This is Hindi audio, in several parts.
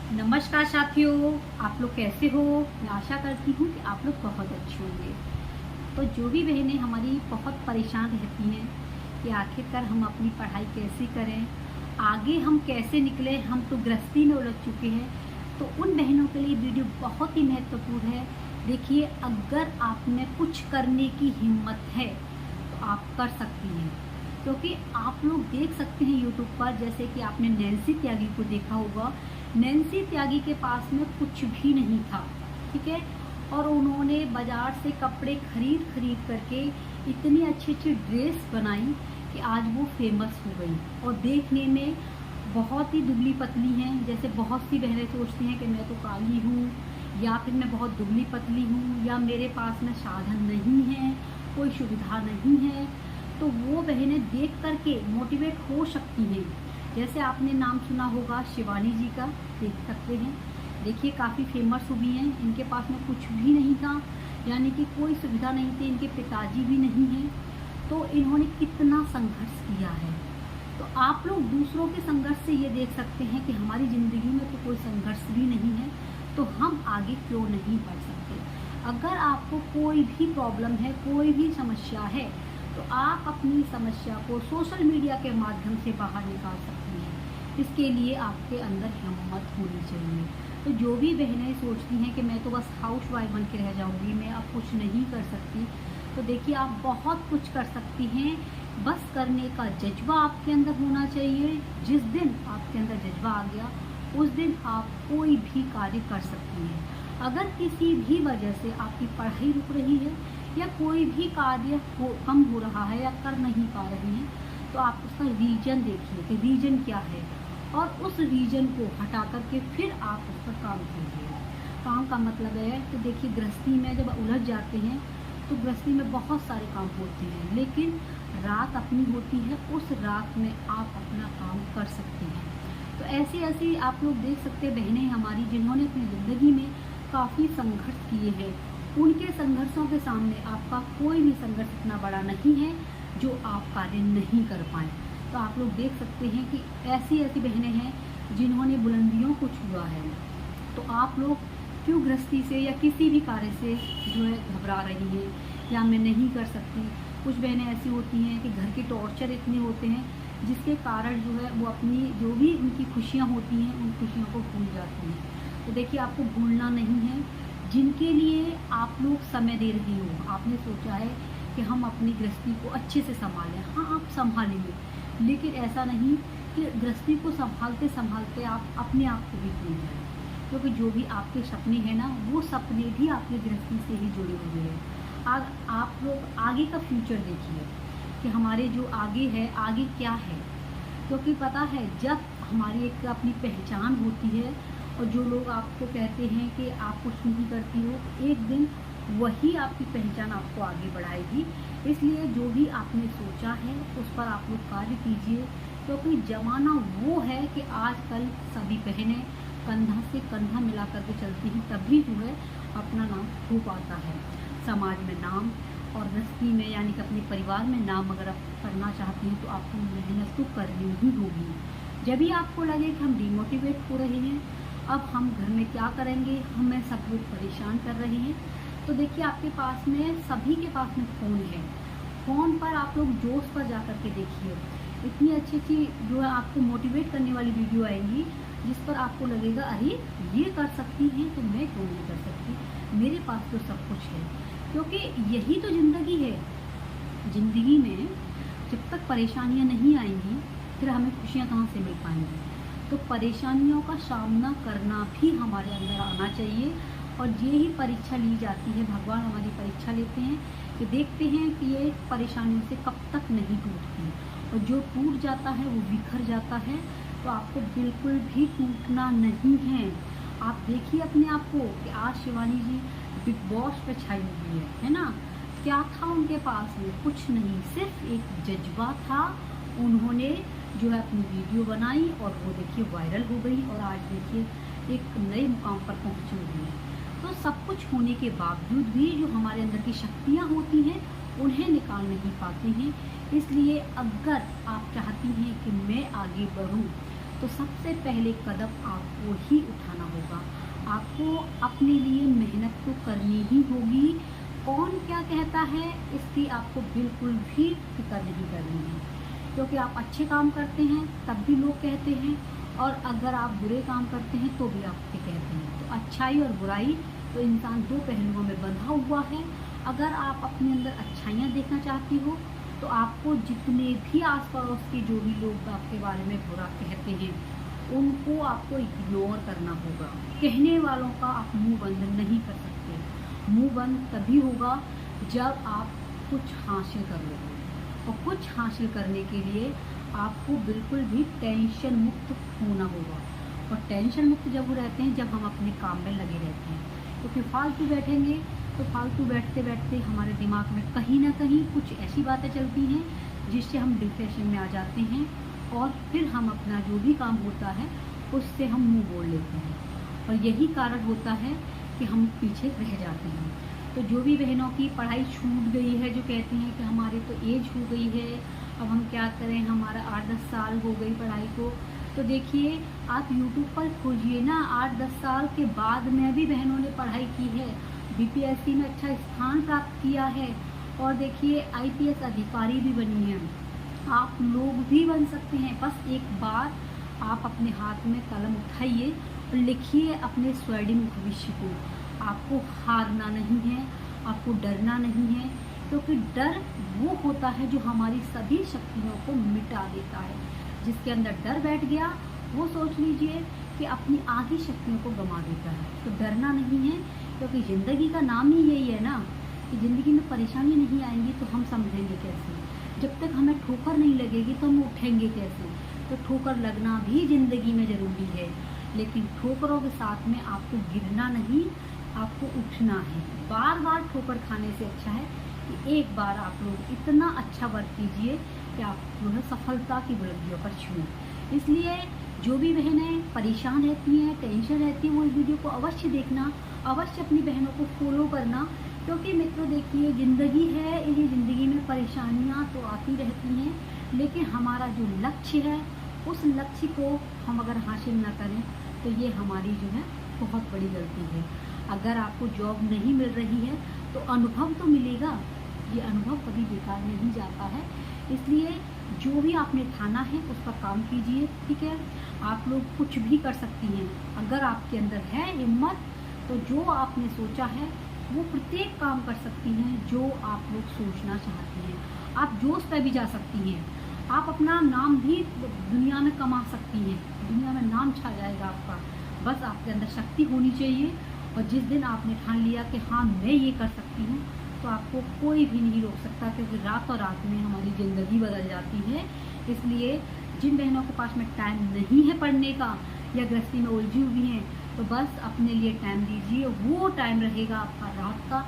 नमस्कार साथियों, आप लोग कैसे हो। मैं आशा करती हूँ कि आप लोग बहुत अच्छे होंगे। तो जो भी बहनें हमारी बहुत परेशान रहती हैं कि आखिरकार हम अपनी पढ़ाई कैसे करें, आगे हम कैसे निकले, हम तो गृहस्थी में उलझ चुके हैं। तो उन बहनों के लिए वीडियो बहुत ही महत्वपूर्ण है। देखिए, अगर आप में कुछ करने की हिम्मत है तो आप कर सकती हैं, क्योंकि आप लोग देख सकते हैं यूट्यूब पर, जैसे कि आपने नैन्सी त्यागी को देखा होगा। नैन्सी त्यागी के पास में कुछ भी नहीं था, ठीक है, और उन्होंने बाजार से कपड़े खरीद खरीद करके इतनी अच्छी अच्छी ड्रेस बनाई कि आज वो फेमस हो गई। और देखने में बहुत ही दुबली पतली हैं। जैसे बहुत सी बहनें सोचती हैं कि मैं तो काली हूँ, या फिर मैं बहुत दुबली पतली हूँ, या मेरे पास में साधन नहीं है, कोई सुविधा नहीं है। तो वो बहनें देख करके मोटिवेट हो सकती हैं। जैसे आपने नाम सुना होगा शिवानी जी का, देख सकते हैं। देखिए, काफ़ी फेमस हुई हैं। इनके पास में कुछ भी नहीं था, यानी कि कोई सुविधा नहीं थी, इनके पिताजी भी नहीं हैं। तो इन्होंने कितना संघर्ष किया है। तो आप लोग दूसरों के संघर्ष से ये देख सकते हैं कि हमारी ज़िंदगी में तो कोई संघर्ष भी नहीं है, तो हम आगे क्यों नहीं बढ़ सकते। अगर आपको कोई भी प्रॉब्लम है, कोई भी समस्या है, तो आप अपनी समस्या को सोशल मीडिया के माध्यम से बाहर निकाल सकती हैं। इसके लिए आपके अंदर हिम्मत होनी चाहिए। तो जो भी बहनें सोचती हैं कि मैं तो बस हाउस वाइफ बन के रह जाऊँगी, मैं अब कुछ नहीं कर सकती, तो देखिए, आप बहुत कुछ कर सकती हैं। बस करने का जज्बा आपके अंदर होना चाहिए। जिस दिन आपके अंदर जज्बा आ गया, उस दिन आप कोई भी कार्य कर सकती हैं। अगर किसी भी वजह से आपकी पढ़ाई रुक रही है, या कोई भी कार्य कम हो रहा है या कर नहीं पा रही हैं, तो आप उसका रीजन देखिए कि रीजन क्या है, और उस रीजन को हटा करके फिर आप उस पर काम कीजिए। काम का मतलब है कि देखिए, गृहस्थी में जब उलझ जाते हैं तो गृहस्थी में बहुत सारे काम होते हैं, लेकिन रात अपनी होती है, उस रात में आप अपना काम कर सकते हैं। तो ऐसी ऐसी आप लोग देख सकते हैं बहनें हमारी, जिन्होंने अपनी ज़िंदगी में काफ़ी संघर्ष किए हैं। उनके संघर्षों के सामने आपका कोई भी संघर्ष इतना बड़ा नहीं है जो आप कार्य नहीं कर पाएँ। तो आप लोग देख सकते हैं कि ऐसी ऐसी बहनें हैं जिन्होंने बुलंदियों को छुआ है। तो आप लोग क्यों गृहस्थी से या किसी भी कार्य से जो है घबरा रही हैं, या मैं नहीं कर सकती। कुछ बहनें ऐसी होती हैं कि घर के टॉर्चर इतने होते हैं, जिसके कारण जो है वो अपनी जो भी उनकी खुशियाँ होती हैं, उन खुशियों को भूल जाती हैं। तो देखिए, आपको भूलना नहीं है। जिनके लिए आप लोग समय दे रही हो, आपने सोचा है कि हम अपनी गृहस्थी को अच्छे से संभालें, हाँ, आप संभालेंगे, लेकिन ऐसा नहीं कि गृहस्थी को संभालते संभालते आप अपने आप को भी भूल जाएं। क्योंकि जो भी आपके सपने हैं ना, वो सपने भी आपकी गृहस्थी से ही जुड़े हुए हैं। आप लोग आगे का फ्यूचर देखिए कि हमारे जो आगे है, आगे क्या है। क्योंकि पता है, जब हमारी एक अपनी पहचान होती है, और जो लोग आपको कहते हैं कि आप कुछ नहीं करती हो, एक दिन वही आपकी पहचान आपको आगे बढ़ाएगी। इसलिए जो भी आपने सोचा है उस पर आप लोग कार्य कीजिए, क्योंकि ज़माना वो है कि आजकल सभी बहनें कंधा से कंधा मिला करके चलती हैं, तभी जो है अपना नाम हो पाता है समाज में नाम, और गृहस्थी में यानी कि अपने परिवार में नाम अगर आप करना चाहती हैं तो आपको मेहनत तो करनी ही होगी। जब भी आपको लगे कि हम डिमोटिवेट हो रहे हैं, अब हम घर में क्या करेंगे, हमें सब लोग परेशान कर रहे हैं, तो देखिए, आपके पास में सभी के पास में फ़ोन है। फ़ोन पर आप लोग जोश पर जा कर के देखिए, इतनी अच्छी अच्छी जो है आपको मोटिवेट करने वाली वीडियो आएंगी, जिस पर आपको लगेगा, अरे ये कर सकती हैं तो मैं क्यों नहीं कर सकती, मेरे पास तो सब कुछ है। क्योंकि यही तो ज़िंदगी है। ज़िंदगी में जब तक परेशानियां नहीं आएंगी, फिर हमें खुशियां कहाँ से मिल पाएंगी। तो परेशानियों का सामना करना भी हमारे अंदर आना चाहिए, और ये ही परीक्षा ली जाती है। भगवान हमारी परीक्षा लेते हैं कि देखते हैं कि ये परेशानियों से कब तक नहीं टूटती, और जो टूट जाता है वो बिखर जाता है। तो आपको बिल्कुल भी टूटना नहीं है। आप देखिए अपने आप को कि आज शिवानी जी बिग बॉस पे छाई हुई है ना। क्या था उनके पास में? कुछ नहीं, सिर्फ एक जज्बा था। उन्होंने जो है अपनी वीडियो बनाई, और वो देखिए वायरल हो गई, और आज देखिए एक नए मुकाम पर पहुंची हुई है। तो सब कुछ होने के बावजूद भी जो हमारे अंदर की शक्तियाँ होती हैं, उन्हें निकाल नहीं पाते हैं। इसलिए अगर आप चाहती हैं कि मैं आगे बढ़ूं, तो सबसे पहले कदम आपको ही उठाना होगा। आपको अपने लिए मेहनत तो करनी ही होगी। कौन क्या कहता है इसकी आपको बिल्कुल भी फिक्र नहीं करनी है, क्योंकि आप अच्छे काम करते हैं तब भी लोग कहते हैं, और अगर आप बुरे काम करते हैं तो भी आपके कहते हैं। तो अच्छाई और बुराई तो इंसान दो पहलुओं में बंधा हुआ है। अगर आप अपने अंदर अच्छाइयाँ देखना चाहती हो तो आपको जितने भी आस पड़ोस के जो भी लोग आपके बारे में बुरा कहते हैं उनको आपको इग्नोर करना होगा। कहने वालों का आप मुंह बंद नहीं कर सकते। मुंह बंद तभी होगा जब आप कुछ हासिल कर लोगे, और कुछ हासिल करने के लिए आपको बिल्कुल भी टेंशन मुक्त होना होगा। और टेंशन मुक्त जब वो रहते हैं जब हम अपने काम में लगे रहते हैं, क्योंकि फालतू बैठेंगे तो फालतू बैठते बैठते हमारे दिमाग में कहीं ना कहीं कुछ ऐसी बातें चलती हैं जिससे हम डिप्रेशन में आ जाते हैं, और फिर हम अपना जो भी काम होता है उससे हम मुंह मोड़ लेते हैं, और यही कारण होता है कि हम पीछे रह जाते हैं। तो जो भी बहनों की पढ़ाई छूट गई है, जो कहती हैं कि हमारी तो एज हो गई है, अब हम क्या करें, हमारा 8-10 साल हो गई पढ़ाई को, तो देखिए आप YouTube पर खोजिए ना, 8-10 साल के बाद में भी बहनों ने पढ़ाई की है, BPSC में अच्छा स्थान प्राप्त किया है, और देखिए IPS अधिकारी भी बनी है। आप लोग भी बन सकते हैं। बस एक बार आप अपने हाथ में कलम उठाइए और लिखिए अपने स्वर्णिम भविष्य को। आपको हारना नहीं है, आपको डरना नहीं है, क्योंकि डर वो होता है जो हमारी सभी शक्तियों को मिटा देता है। जिसके अंदर डर बैठ गया वो सोच लीजिए कि अपनी आधी शक्तियों को गंवा देता है। तो डरना नहीं है, क्योंकि ज़िंदगी का नाम ही यही है ना कि ज़िंदगी में परेशानी नहीं आएंगी तो हम समझेंगे कैसे। जब तक हमें ठोकर नहीं लगेगी तो हम उठेंगे कैसे। तो ठोकर लगना भी ज़िंदगी में ज़रूरी है, लेकिन ठोकरों के साथ में आपको गिरना नहीं, आपको उठना है। बार बार ठोकर खाने से अच्छा है कि एक बार आप लोग इतना अच्छा वर्क कीजिए कि आप जो है सफलता की बुलंदियों पर छूएं। इसलिए जो भी बहनें परेशान रहती हैं, टेंशन रहती है, वो इस वीडियो को अवश्य देखना, अवश्य अपनी बहनों को फॉलो करना, क्योंकि मित्रों देखिए ज़िंदगी है, ये ज़िंदगी में परेशानियाँ तो आती रहती हैं, लेकिन हमारा जो लक्ष्य है उस लक्ष्य को हम अगर हासिल ना करें तो ये हमारी जो है बहुत बड़ी गलती है। अगर आपको जॉब नहीं मिल रही है तो अनुभव तो मिलेगा, ये अनुभव कभी बेकार नहीं जाता है। इसलिए जो भी आपने ठाना है उस पर काम कीजिए, ठीक है। आप लोग कुछ भी कर सकती हैं अगर आपके अंदर है हिम्मत, तो जो आपने सोचा है वो प्रत्येक काम कर सकती हैं जो आप लोग सोचना चाहती हैं। आप जोश पर भी जा सकती हैं, आप अपना नाम भी दुनिया में कमा सकती हैं, दुनिया में नाम छा जाएगा आपका। बस आपके अंदर शक्ति होनी चाहिए, और जिस दिन आपने ठान लिया कि हाँ मैं ये कर सकती हूँ, तो आपको कोई भी नहीं रोक सकता, क्योंकि रातों रात में हमारी ज़िंदगी बदल जाती है। इसलिए जिन बहनों के पास में टाइम नहीं है पढ़ने का या गृहस्थी में उलझी हुई हैं, तो बस अपने लिए टाइम दीजिए। वो टाइम रहेगा आपका रात का,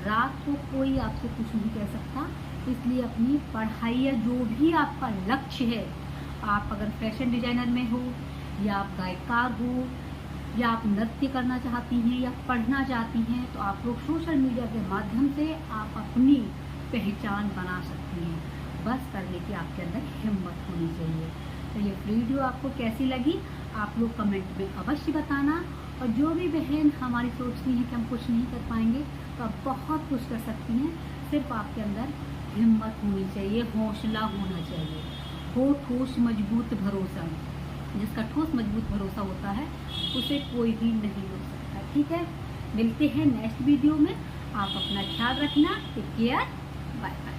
रात को कोई आपसे कुछ नहीं कह सकता। इसलिए अपनी पढ़ाई या जो भी आपका लक्ष्य है, आप अगर फैशन डिज़ाइनर में हो, या आप गायकार हो, या आप नृत्य करना चाहती हैं या पढ़ना चाहती हैं, तो आप लोग सोशल मीडिया के माध्यम से आप अपनी पहचान बना सकती हैं। बस करने की आपके अंदर हिम्मत होनी चाहिए। तो ये वीडियो आपको कैसी लगी आप लोग कमेंट में अवश्य बताना। और जो भी बहन हमारी सोचती हैं कि हम कुछ नहीं कर पाएंगे, तो आप बहुत कुछ कर सकती हैं। सिर्फ आपके अंदर हिम्मत होनी चाहिए, हौसला होना चाहिए। हो ठोस मजबूत भरोसा, जिसका ठोस मजबूत भरोसा होता है उसे कोई भी नहीं रोक सकता, ठीक है। मिलते हैं नेक्स्ट वीडियो में। आप अपना ख्याल रखना, टेक केयर, बाय बाय।